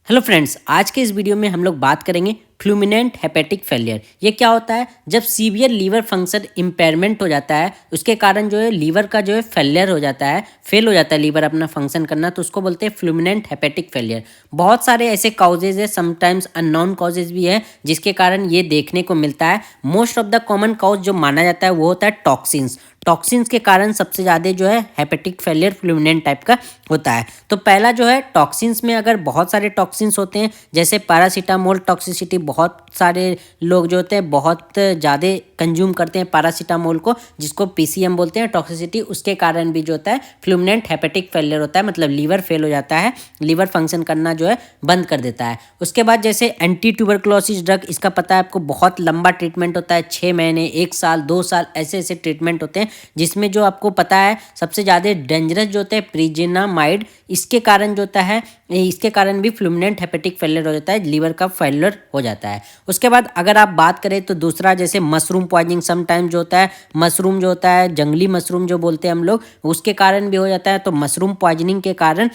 Hello friends, आज के इस वीडियो में हम लोग बात करेंगे फ्लुमिनेंट हेपेटिक फेलियर। ये क्या होता है? जब सीवियर लीवर फंक्शन इम्पेयरमेंट हो जाता है, उसके कारण जो है लीवर का जो है फेलियर हो जाता है, फेल हो जाता है लीवर अपना फंक्शन करना, तो उसको बोलते हैं फ्लुमिनेंट हेपेटिक फेलियर। बहुत सारे ऐसे काउजेज है, समटाइम्स अननोन काउजेज भी है जिसके कारण ये देखने को मिलता है। Most of the common cause जो माना जाता है वो होता है टॉक्सिन्स। टॉक्सिन्स के कारण सबसे ज़्यादा जो है हेपेटिक फेलियर फ्लुमिनेंट टाइप का होता है। तो पहला जो है टॉक्सिन्स में अगर बहुत सारे टॉक्सिन्स होते हैं, जैसे पैरासीटामोल टॉक्सिसिटी, बहुत सारे लोग जो होते हैं बहुत ज़्यादा कंज्यूम करते हैं पैरासीटामोल को, जिसको पीसीएम बोलते हैं टॉक्सिसिटी, उसके कारण भी जो होता है फ्लुमिनेंट हेपेटिक फेलियर होता है, मतलब लीवर फेल हो जाता है, लीवर फंक्शन करना जो है बंद कर देता है। उसके बाद जैसे एंटी ट्यूबरकुलोसिस ड्रग, इसका पता है आपको, बहुत लंबा ट्रीटमेंट होता है, 6 महीने, 1 साल, 2 साल, ऐसे ऐसे ट्रीटमेंट होते हैं, जिसमें जो आपको पता है सबसे ज़्यादा डेंजरस जो होता है प्रीजिनामाइड, इसके कारण जो होता है, इसके कारण भी फ्लुमिनेंट हेपेटिक फेलियर हो जाता है, लीवर का फेलियर हो जाता है। उसके बाद अगर आप बात करें तो दूसरा जैसे मशरूम पॉइजनिंग, समटाइम जो होता है मशरूम जो होता है, जंगली मशरूम जो बोलते हैं हम लोग, उसके कारण भी हो जाता है। तो मशरूम पॉइजनिंग के कारण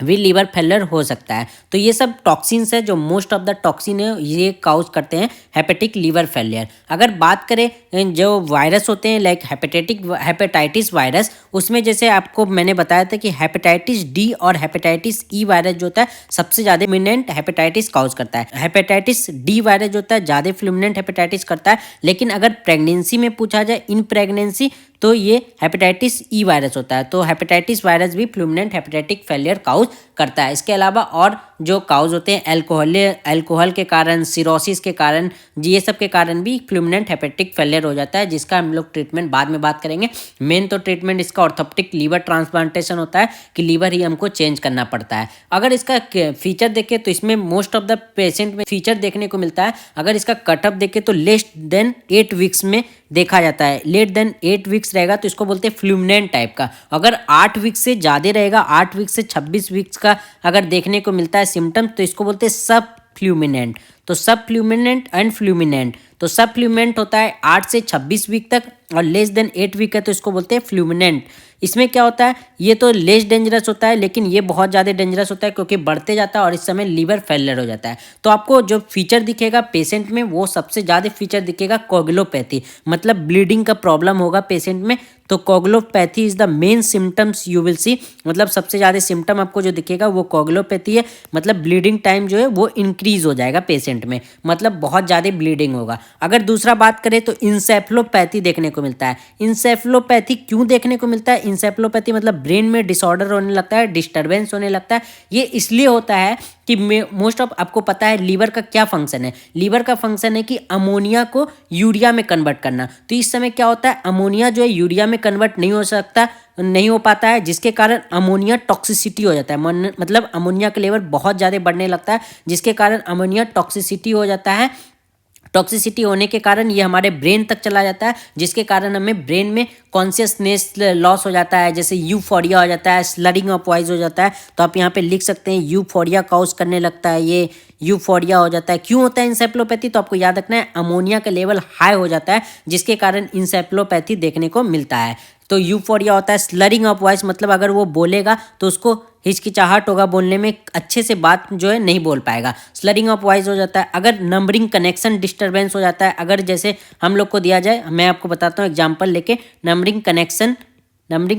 भी लीवर फेलियर हो सकता है। तो ये सब टॉक्सिन्स है, जो मोस्ट ऑफ द टॉक्सिन है ये काउज करते हैं हेपेटिक लीवर फेलियर। अगर बात करें जो वायरस होते हैं लाइक हेपेटाइटिस वायरस, उसमें जैसे आपको मैंने बताया था कि हेपेटाइटिस डी और हेपेटाइटिस ई वायरस जो होता है सबसे ज़्यादा फ्लुमिनेंट हेपेटाइटिस काउज करता है। हेपेटाइटिस डी वायरस जो होता है ज़्यादा फ्लुमिनेंट हेपेटाइटिस करता है, लेकिन अगर प्रेगनेंसी में पूछा जाए, इन प्रेगनेंसी, तो ये हेपेटाइटिस ई वायरस होता है। तो हेपेटाइटिस वायरस भी फ्लुमिनेंट हेपेटाइटिक फेलियर काउज करता है। इसके अलावा और जो काउज होते हैं अल्कोहल के कारण, सिरोसिस के कारण, ये सब के कारण भी फ्लुमिनेंट हेपेटिक फेलियर हो जाता है, जिसका हम लोग ट्रीटमेंट बाद में बात करेंगे। मेन तो ट्रीटमेंट इसका ऑर्थोप्टिक लीवर ट्रांसप्लांटेशन होता है कि लीवर ही हमको चेंज करना पड़ता है। अगर इसका फीचर देखें तो इसमें मोस्ट ऑफ द पेशेंट में फीचर देखने को मिलता है। अगर इसका कटअप देखें तो लेस देन 8 वीक्स में देखा जाता है। लेट देन 8 वीक्स रहेगा तो इसको बोलते हैं फ्लुमिनेंट टाइप का। अगर 8 वीक्स से ज़्यादा रहेगा, 8 वीक्स से 26 वीक्स का अगर देखने को मिलता है सिम्टम्स, तो इसको बोलते हैं सब फ्लुमिनेंट। तो सब फ्लुमिनेंट एंड फ्लुमिनेंट, तो सब फ्लुमिनेंट होता है 8 से 26 वीक तक, और लेस देन 8 वीक है तो इसको बोलते हैं फ्लुमिनेंट। इसमें क्या होता है, ये तो लेस डेंजरस होता है, लेकिन ये बहुत ज़्यादा डेंजरस होता है क्योंकि बढ़ते जाता है और इस समय लीवर फेलियर हो जाता है। तो आपको जो फीचर दिखेगा पेशेंट में, वो सबसे ज़्यादा फीचर दिखेगा कोगुलोपैथी, मतलब ब्लीडिंग का प्रॉब्लम होगा पेशेंट में। तो coagulopathy is the main symptoms you will see, मतलब सबसे ज़्यादा सिम्टम आपको जो दिखेगा वो कोगुलोपैथी है, मतलब ब्लीडिंग टाइम जो है वो इंक्रीज हो जाएगा पेशेंट में, मतलब बहुत ज़्यादा ब्लीडिंग होगा। अगर दूसरा बात करें तो इंसेफ्लोपैथी देखने को मिलता है। इंसेफ्लोपैथी क्यों देखने को मिलता है? इंसेफ्लोपैथी मतलब ब्रेन में डिसऑर्डर होने लगता है, डिस्टर्बेंस होने लगता है। ये इसलिए होता है कि मोस्ट ऑफ, आपको पता है लीवर का क्या फंक्शन है? लीवर का फंक्शन है कि अमोनिया को यूरिया में कन्वर्ट करना। तो इस समय क्या होता है, अमोनिया जो है यूरिया में कन्वर्ट नहीं हो पाता है, जिसके कारण अमोनिया टॉक्सिसिटी हो जाता है, मतलब अमोनिया का लेवल बहुत ज़्यादा बढ़ने लगता है, जिसके कारण अमोनिया टॉक्सिसिटी हो जाता है। टॉक्सिसिटी होने के कारण ये हमारे ब्रेन तक चला जाता है, जिसके कारण हमें ब्रेन में कॉन्शियसनेस लॉस हो जाता है, जैसे यूफोरिया हो जाता है, स्लरिंग ऑफ वॉइस हो जाता है। तो आप यहाँ पे लिख सकते हैं यूफोरिया काउज करने लगता है, ये यूफोरिया हो जाता है। क्यों होता है इंसेफ्लोपैथी? तो आपको याद रखना है, अमोनिया का लेवल हाई हो जाता है, जिसके कारण इंसेफ्लोपैथी देखने को मिलता है। तो यूफोरिया होता है, स्लरिंग ऑफ वॉइस, मतलब अगर वो बोलेगा तो उसको हिचकिचाहट होगा बोलने में, अच्छे से बात जो है नहीं बोल पाएगा, स्लरिंग ऑफ वॉइस हो जाता है। अगर नंबरिंग कनेक्शन डिस्टर्बेंस हो जाता है, अगर जैसे हम लोग को दिया जाए, मैं आपको बताता हूँ एग्जांपल लेके, नंबरिंग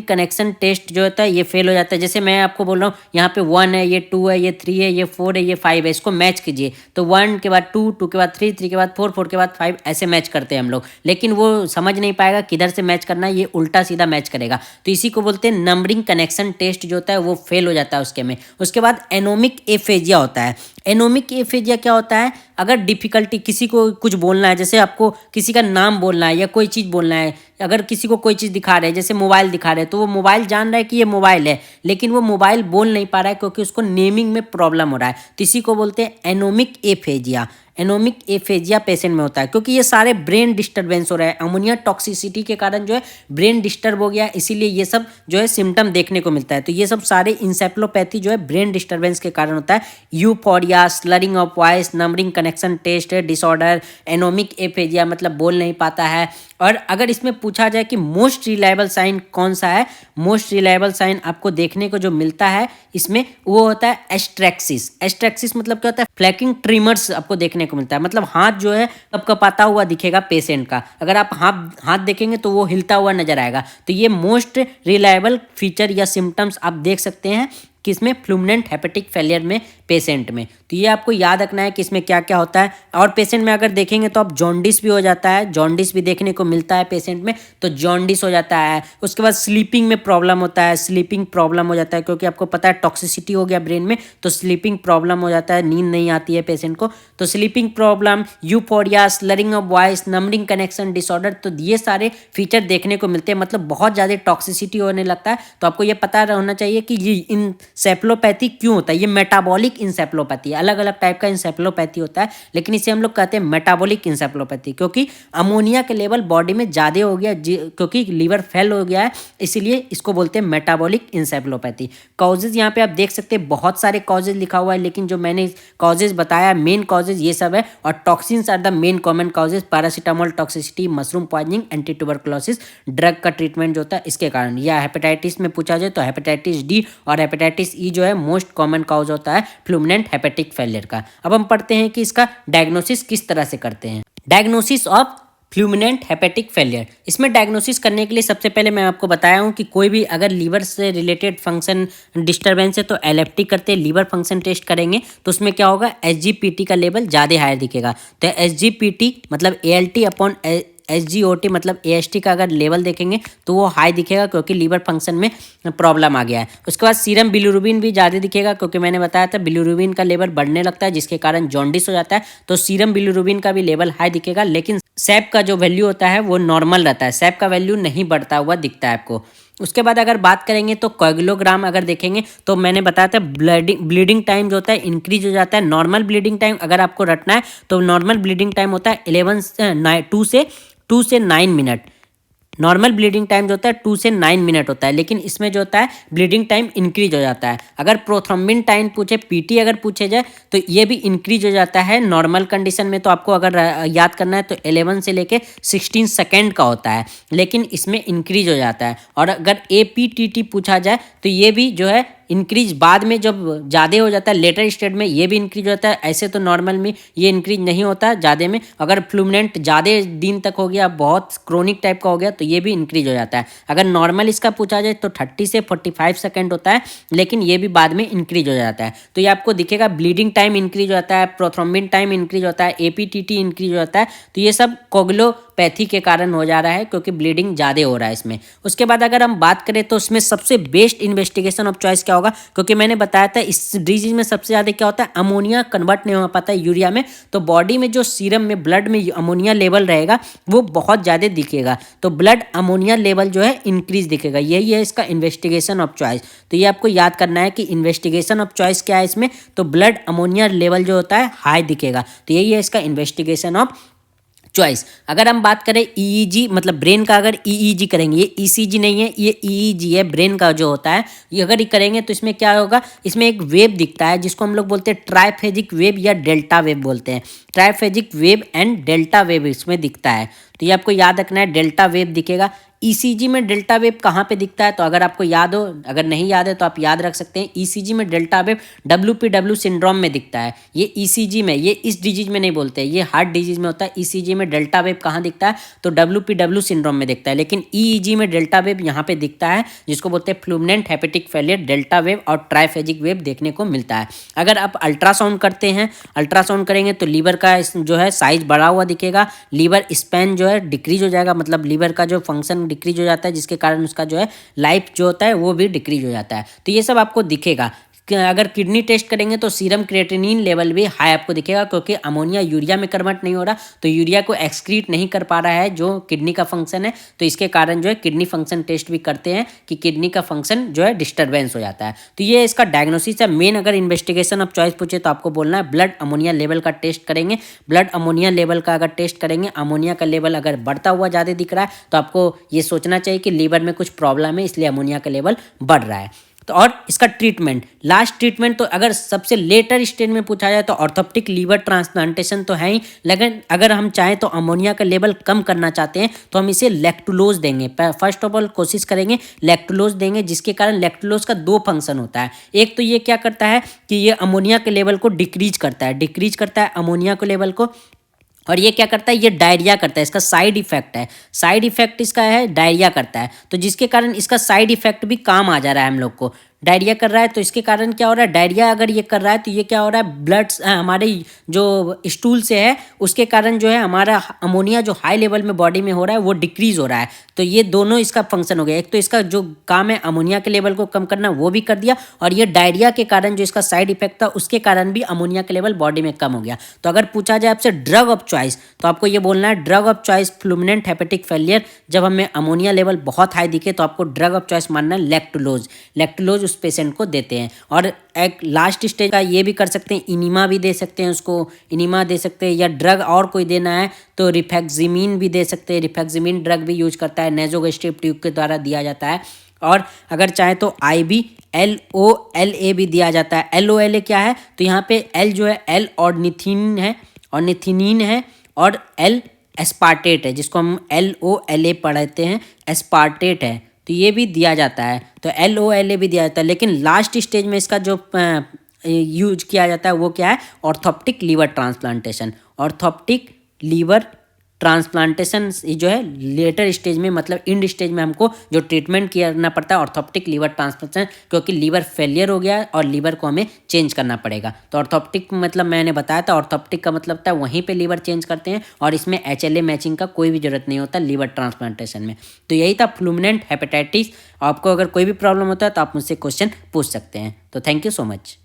कनेक्शन टेस्ट जो होता है ये फेल हो जाता है। जैसे मैं आपको बोल रहा हूँ यहाँ पे 1 है, ये 2 है, ये 3 है, ये 4 है, ये 5 है, इसको मैच कीजिए। तो 1 के बाद 2, 2 के बाद 3, 3 के बाद 4, 4 के बाद 5, ऐसे मैच करते हैं हम लोग, लेकिन वो समझ नहीं पाएगा किधर से मैच करना है, ये उल्टा सीधा मैच करेगा। तो इसी को बोलते हैं नंबरिंग कनेक्शन टेस्ट जो होता है वो फेल हो जाता है उसके में। उसके बाद एनोमिक एफेजिया होता है। एनोमिक एफेजिया क्या होता है? अगर डिफिकल्टी, किसी को कुछ बोलना है, जैसे आपको किसी का नाम बोलना है या कोई चीज़ बोलना है, अगर किसी को कोई चीज़ दिखा रहे हैं, जैसे मोबाइल दिखा रहे हैं, तो वो मोबाइल जान रहा है कि ये मोबाइल है, लेकिन वो मोबाइल बोल नहीं पा रहा है क्योंकि उसको नेमिंग में प्रॉब्लम हो रहा है। तो इसी को बोलते हैं anomic aphasia. Anomic aphasia patient में होता है क्योंकि ये सारे ब्रेन डिस्टर्बेंस हो रहा है, अमोनिया टॉक्सिसिटी के कारण जो है ब्रेन डिस्टर्ब हो गया, इसीलिए ये सब जो है सिम्टम देखने को मिलता है। तो ये सब सारे इंसेफ्लोपैथी जो है ब्रेन डिस्टर्बेंस के कारण होता है। Euphoria, slurring of voice, numbering connection test disorder, anomic aphasia मतलब बोल नहीं पाता है। और अगर इसमें पूछा जाए कि मोस्ट रिलायबल साइन कौन सा है, मोस्ट रिलायबल साइन आपको देखने को जो मिलता है इसमें वो होता है एस्ट्रेक्सिस। एस्ट्रेक्सिस मतलब क्या होता है, फ्लैकिंग ट्रिमर्स आपको देखने को मिलता है, मतलब हाथ जो है कपकपाता हुआ दिखेगा पेशेंट का। अगर आप हाथ हाथ देखेंगे तो वो हिलता हुआ नजर आएगा। तो ये मोस्ट रिलायबल फीचर या सिम्टम्स आप देख सकते हैं किसमें, फ्लुमिनेंट हेपेटिक फेलियर में पेशेंट में। तो ये आपको याद रखना है कि इसमें क्या क्या होता है। और पेशेंट में अगर देखेंगे तो आप जॉन्डिस भी हो जाता है, जॉन्डिस भी देखने को मिलता है पेशेंट में, तो जॉन्डिस हो जाता है। उसके बाद स्लीपिंग में प्रॉब्लम होता है, स्लीपिंग प्रॉब्लम हो जाता है क्योंकि आपको पता है टॉक्सिसिटी हो गया ब्रेन में, तो स्लीपिंग प्रॉब्लम हो जाता है, नींद नहीं आती है पेशेंट को। तो sleeping problem, euphoria, slurring of voice, numbering connection disorder, तो ये सारे फीचर देखने को मिलते हैं। मतलब बहुत ज़्यादा टॉक्सिसिटी होने लगता है। तो आपको ये पता होना चाहिए कि ये इंसेफ्लोपैथी क्यों होता है। ये मेटाबॉलिक इंसेफ्लोपैथी, अलग अलग टाइप का इंसेफ्लोपैथी होता है, लेकिन इसे हम लोग कहते हैं मेटाबॉलिक इंसेफ्लोपैथी, क्योंकि अमोनिया के लेवल बॉडी में ज़्यादा हो गया, क्योंकि लीवर फेल हो गया है, इसीलिए इसको बोलते हैं मेटाबॉलिक इंसेफ्लोपैथी। कॉजेज यहाँ पे आप देख सकते हैं बहुत सारे कॉजेज लिखा हुआ है, लेकिन जो मैंने कॉजेज बताया मेन कॉजेज ये सब है। और toxins are the main common causes, paracetamol toxicity, mushroom poisoning, anti tuberculosis, drug का ट्रीटमेंट जो होता है इसके कारण, या हेपेटाइटिस में पूछा जाए तो हेपेटाइटिस डी और हेपेटाइटिस ई जो है मोस्ट कॉमन कॉज होता है फ्लुमिनेंट हेपेटिक फेलियर का। अब हम पढ़ते हैं कि इसका डायग्नोसिस किस तरह से करते हैं। डायग्नोसिस ऑफ फ्लुमिनेंट हेपेटिक फेलियर, इसमें डायग्नोसिस करने के लिए सबसे पहले मैं आपको बताया हूँ कि कोई भी अगर लीवर से रिलेटेड फंक्शन डिस्टर्बेंस है तो एलएफटी करते हैं, लीवर फंक्शन टेस्ट करेंगे तो उसमें क्या होगा, एसजीपीटी का लेवल ज़्यादा हायर दिखेगा। तो एसजीपीटी मतलब एएलटी अपॉन एसजीओटी मतलब एएसटी का अगर लेवल देखेंगे तो वो हाई दिखेगा क्योंकि लीवर फंक्शन में प्रॉब्लम आ गया है। उसके बाद सीरम बिलिरुबिन भी ज़्यादा दिखेगा क्योंकि मैंने बताया था बिलिरुबिन का लेवल बढ़ने लगता है जिसके कारण जॉन्डिस हो जाता है, तो सीरम बिलिरुबिन का भी लेवल हाई दिखेगा। लेकिन सैप का जो वैल्यू होता है वो नॉर्मल रहता है, सैप का वैल्यू नहीं बढ़ता हुआ दिखता है आपको। उसके बाद अगर बात करेंगे तो कोएगुलोग्राम अगर देखेंगे तो मैंने बताया था ब्लीडिंग टाइम जो होता है इंक्रीज हो जाता है। नॉर्मल ब्लीडिंग टाइम अगर आपको रटना है तो नॉर्मल ब्लीडिंग टाइम होता है 2 से 9 मिनट। नॉर्मल ब्लीडिंग टाइम जो होता है 2 से 9 मिनट होता है, लेकिन इसमें जो होता है ब्लीडिंग टाइम इंक्रीज हो जाता है। अगर प्रोथ्रोम्बिन टाइम पूछे, पीटी अगर पूछे जाए तो ये भी इंक्रीज हो जाता है नॉर्मल कंडीशन में। तो आपको अगर याद करना है तो 11 से लेके 16 सेकेंड का होता है, लेकिन इसमें इंक्रीज हो जाता है। और अगर एपीटीटी पूछा जाए तो ये भी जो है इंक्रीज बाद में जब ज़्यादा हो जाता है, लेटर स्टेज में ये भी इंक्रीज होता है। ऐसे तो नॉर्मल में ये इंक्रीज नहीं होता है ज़्यादा में। अगर फ्लुमिनेंट ज़्यादा दिन तक हो गया, बहुत क्रोनिक टाइप का हो गया तो ये भी इंक्रीज हो जाता है। अगर नॉर्मल इसका पूछा जाए तो 30 से 45 सेकेंड होता है, लेकिन ये भी बाद में इंक्रीज हो जाता है। तो ये आपको दिखेगा ब्लीडिंग टाइम इंक्रीज होता है, प्रोथ्रोम्बिन टाइम इंक्रीज होता है, एपीटीटी इंक्रीज हो जाता है। तो ये सब कोगुलोपैथी के कारण हो जा रहा है क्योंकि ब्लीडिंग ज़्यादा हो रहा है इसमें। उसके बाद अगर हम बात करें तो उसमें सबसे बेस्ट इन्वेस्टिगेशन ऑफ चॉइस क्या होगा, क्योंकि मैंने बताया था इस डिजीज में सबसे ज़्यादा क्या होता है, अमोनिया कन्वर्ट नहीं हो पाता है यूरिया में। तो बॉडी में जो सीरम में ब्लड में अमोनिया लेवल रहेगा वो बहुत ज़्यादा दिखेगा, तो ब्लड अमोनिया लेवल जो है इंक्रीज दिखेगा। यही है इसका इन्वेस्टिगेशन ऑफ चॉइस। तो ये आपको याद करना है कि इन्वेस्टिगेशन ऑफ चॉइस क्या है इसमें, तो ब्लड अमोनिया लेवल जो होता है हाई दिखेगा। तो यही है इसका इन्वेस्टिगेशन ऑफ चॉइस। अगर हम बात करें ईईजी मतलब ब्रेन का, अगर ईईजी करेंगे, ये ईसीजी नहीं है, ये ईईजी है ब्रेन का जो होता है, ये अगर करेंगे तो इसमें क्या होगा, इसमें एक वेव दिखता है जिसको हम लोग बोलते हैं ट्राइफेजिक वेव या डेल्टा वेव बोलते हैं। Triphasic wave and delta wave इसमें दिखता है। तो ये आपको याद रखना है, डेल्टा वेव दिखेगा। ईसीजी में डेल्टा वेव कहाँ पे दिखता है, तो अगर आपको याद हो, अगर नहीं याद है तो आप याद रख सकते हैं। ईसीजी में डेल्टा वेव WPW सिंड्रोम में दिखता है। ये ईसीजी में, ये इस डिजीज में नहीं बोलते, ये हार्ट डिजीज में होता है। ईसीजी में डेल्टा वेव कहाँ दिखता है, तो WPW सिंड्रोम में दिखता है। लेकिन ईईजी में डेल्टा वेव यहाँ पे दिखता है जिसको बोलते हैं फ्लुमिनेंट हेपेटिक फेलियर। डेल्टा वेव और ट्राइफेजिक वेव देखने को मिलता है। अगर आप अल्ट्रासाउंड करते हैं, अल्ट्रासाउंड करेंगे तो लीवर का जो है साइज बढ़ा हुआ दिखेगा, लीवर स्पैन जो है डिक्रीज हो जाएगा, मतलब लीवर का जो फंक्शन डिक्रीज हो जाता है जिसके कारण उसका जो है लाइफ जो होता है वो भी डिक्रीज हो जाता है। तो ये सब आपको दिखेगा। अगर किडनी टेस्ट करेंगे तो सीरम क्रिएटिनिन लेवल भी हाई आपको दिखेगा क्योंकि अमोनिया यूरिया में कन्वर्ट नहीं हो रहा, तो यूरिया को एक्सक्रीट नहीं कर पा रहा है जो किडनी का फंक्शन है। तो इसके कारण जो है किडनी फंक्शन टेस्ट भी करते हैं कि किडनी का फंक्शन जो है डिस्टर्बेंस हो जाता है। तो ये इसका डायग्नोसिस है। मेन अगर इन्वेस्टिगेशन ऑफ चॉइस पूछे तो आपको बोलना है ब्लड अमोनिया लेवल का टेस्ट करेंगे। ब्लड अमोनिया लेवल का अगर टेस्ट करेंगे, अमोनिया का लेवल अगर बढ़ता हुआ ज़्यादा दिख रहा है तो आपको ये सोचना चाहिए कि लीवर में कुछ प्रॉब्लम है, इसलिए अमोनिया का लेवल बढ़ रहा है। तो और इसका ट्रीटमेंट, लास्ट ट्रीटमेंट तो अगर सबसे लेटर स्टेज में पूछा जाए तो ऑर्थोप्टिक लीवर ट्रांसप्लांटेशन तो है ही, लेकिन अगर हम चाहें तो अमोनिया का लेवल कम करना चाहते हैं तो हम इसे लैक्टुलोज देंगे। फर्स्ट ऑफ ऑल कोशिश करेंगे लैक्टुलोज देंगे, जिसके कारण लैक्टुलोज का दो फंक्शन होता है। एक तो ये क्या करता है कि ये अमोनिया के लेवल को डिक्रीज करता है अमोनिया के लेवल को, और ये क्या करता है, ये डायरिया करता है। इसका साइड इफेक्ट है, साइड इफेक्ट इसका है डायरिया करता है, तो जिसके कारण इसका साइड इफेक्ट भी काम आ जा रहा है हम लोग को। डायरिया कर रहा है तो इसके कारण क्या हो रहा है, डायरिया अगर ये कर रहा है तो ये क्या हो रहा है, ब्लड हमारे जो स्टूल से है उसके कारण जो है हमारा अमोनिया जो हाई लेवल में बॉडी में हो रहा है वो डिक्रीज हो रहा है। तो ये दोनों इसका फंक्शन हो गया। एक तो इसका जो काम है अमोनिया के लेवल को कम करना वो भी कर दिया, और ये डायरिया के कारण जो इसका साइड इफेक्ट था उसके कारण भी अमोनिया के लेवल बॉडी में कम हो गया। तो अगर पूछा जाए आपसे ड्रग ऑफ चॉइस तो आपको ये बोलना है drug of choice fulminant hepatic failure. जब हमें अमोनिया लेवल बहुत हाई दिखे तो आपको ड्रग ऑफ चॉइस मानना है लैक्टुलोज उस पेशेंट को देते हैं। और एक लास्ट स्टेज का ये भी कर सकते हैं, इनिमा भी दे सकते हैं उसको, इनिमा दे सकते हैं, या ड्रग और कोई देना है तो रिफैक्सिमिन भी दे सकते हैं। रिफैक्सिमिन ड्रग भी यूज करता है, नेसोगेस्ट्रिक ट्यूब के द्वारा दिया जाता है। और अगर चाहे तो IV LOLA भी दिया जाता है। LOLA क्या है, तो यहाँ पे L जो है L और निथिनीन है और L एस्पार्टेट है, जिसको हम LOLA पढ़ते हैं, एस्पार्टेट है, तो ये भी दिया जाता है। तो LOLA भी दिया जाता है, लेकिन लास्ट स्टेज में इसका जो यूज किया जाता है वो क्या है, orthoptic liver transplantation. Orthoptic liver transplantation जो है लेटर स्टेज में, मतलब इंड स्टेज में हमको जो ट्रीटमेंट करना पड़ता है ऑर्थोप्टिक लीवर ट्रांसप्लांटेशन, क्योंकि लीवर फेलियर हो गया है और लीवर को हमें चेंज करना पड़ेगा। तो ऑर्थोप्टिक मतलब मैंने बताया था, ऑर्थोप्टिक का मतलब था वहीं पे लीवर चेंज करते हैं, और इसमें HLA मैचिंग का कोई भी जरूरत नहीं होता लीवर ट्रांसप्लांटेशन में। तो यही था फ्लुमिनेंट हेपेटाइटिस। आपको अगर कोई भी प्रॉब्लम होता है तो आप मुझसे क्वेश्चन पूछ सकते हैं। तो थैंक यू सो मच।